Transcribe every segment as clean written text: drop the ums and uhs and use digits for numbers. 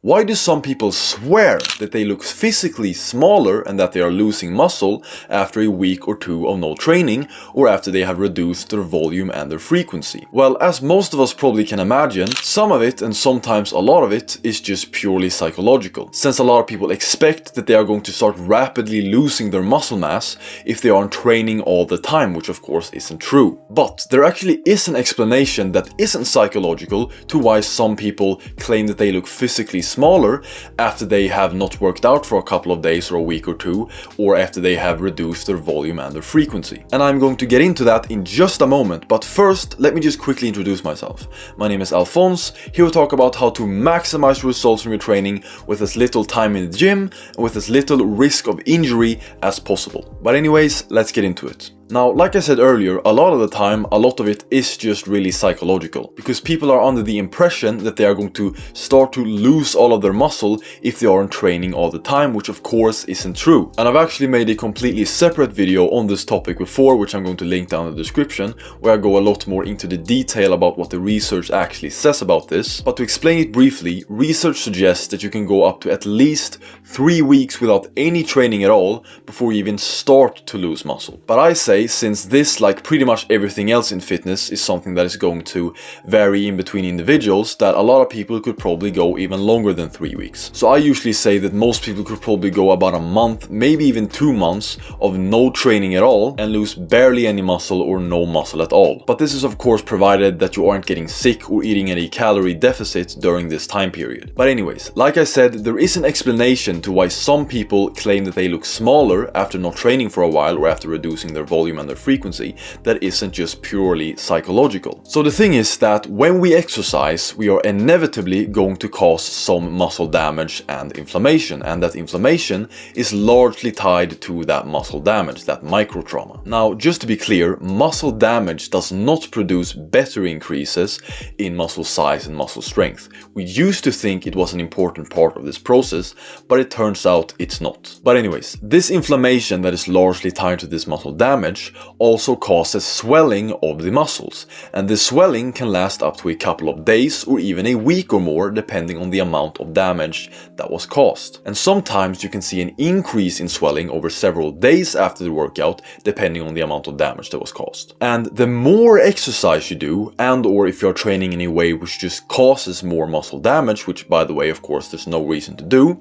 Why do some people swear that they look physically smaller and that they are losing muscle after a week or two of no training, or after they have reduced their volume and their frequency? Well, as most of us probably can imagine, some of it, and sometimes a lot of it, is just purely psychological, since a lot of people expect that they are going to start rapidly losing their muscle mass if they aren't training all the time, which of course isn't true. But there actually is an explanation that isn't psychological to why some people claim that they look physically smaller after they have not worked out for a couple of days or a week or two, or after they have reduced their volume and their frequency. And I'm going to get into that in just a moment, but first let me just quickly introduce myself. My name is Alphonse. Here we talk about how to maximize results from your training with as little time in the gym and with as little risk of injury as possible. But anyways, let's get into it. Now, like I said earlier, a lot of the time, a lot of it is just really psychological, because people are under the impression that they are going to start to lose all of their muscle if they aren't training all the time, which of course isn't true. And I've actually made a completely separate video on this topic before, which I'm going to link down in the description, where I go a lot more into the detail about what the research actually says about this. But to explain it briefly, research suggests that you can go up to at least 3 weeks without any training at all before you even start to lose muscle. But I say, since this, like pretty much everything else in fitness, is something that is going to vary in between individuals, that a lot of people could probably go even longer than 3 weeks. So I usually say that most people could probably go about a month, maybe even 2 months of no training at all and lose barely any muscle or no muscle at all. But this is of course provided that you aren't getting sick or eating any calorie deficit during this time period. But anyways, like I said, there is an explanation to why some people claim that they look smaller after not training for a while or after reducing their volume and their frequency that isn't just purely psychological. So the thing is that when we exercise, we are inevitably going to cause some muscle damage and inflammation, and that inflammation is largely tied to that muscle damage, that micro trauma. Now, just to be clear, muscle damage does not produce better increases in muscle size and muscle strength. We used to think it was an important part of this process, but it turns out it's not. But anyways, this inflammation that is largely tied to this muscle damage also causes swelling of the muscles, and this swelling can last up to a couple of days or even a week or more, depending on the amount of damage that was caused. And sometimes you can see an increase in swelling over several days after the workout, depending on the amount of damage that was caused. And the more exercise you do, and or if you're training in a way which just causes more muscle damage, which by the way of course there's no reason to do,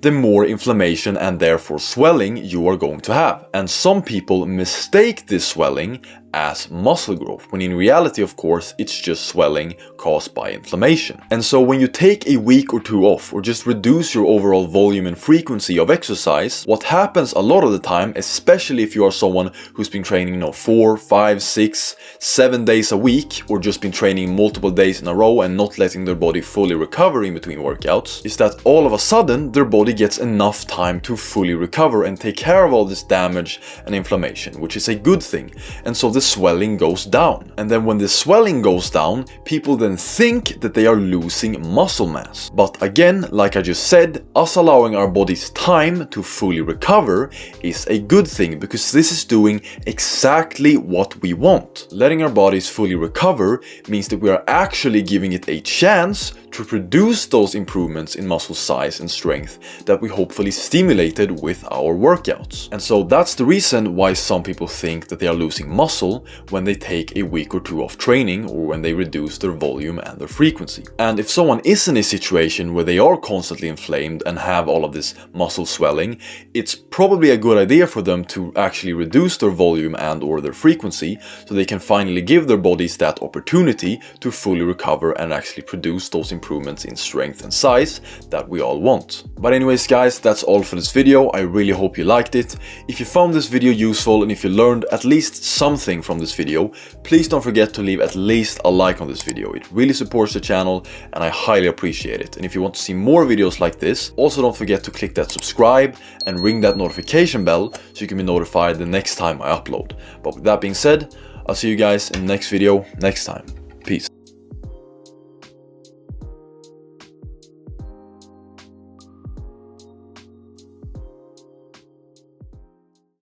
the more inflammation and therefore swelling you are going to have. And some people mistake this swelling as muscle growth, when in reality of course it's just swelling caused by inflammation. And so when you take a week or two off, or just reduce your overall volume and frequency of exercise, what happens a lot of the time, especially if you are someone who's been training 4, 5, 6, 7 days a week, or just been training multiple days in a row and not letting their body fully recover in between workouts, is that all of a sudden their body gets enough time to fully recover and take care of all this damage and inflammation, which is a good thing. And so the swelling goes down. And then when the swelling goes down, people then think that they are losing muscle mass. But again, like I just said, us allowing our bodies time to fully recover is a good thing, because this is doing exactly what we want. Letting our bodies fully recover means that we are actually giving it a chance to produce those improvements in muscle size and strength that we hopefully stimulated with our workouts. And so that's the reason why some people think that they are losing muscle when they take a week or two off training, or when they reduce their volume and their frequency. And if someone is in a situation where they are constantly inflamed and have all of this muscle swelling, it's probably a good idea for them to actually reduce their volume and or their frequency, so they can finally give their bodies that opportunity to fully recover and actually produce those improvements in strength and size that we all want. But anyways guys, that's all for this video. I really hope you liked it. If you found this video useful, and if you learned at least something from this video, please don't forget to leave at least a like on this video. It really supports the channel and I highly appreciate it. And if you want to see more videos like this, also don't forget to click that subscribe and ring that notification bell so you can be notified the next time I upload. But with that being said, I'll see you guys in the next video next time. Peace.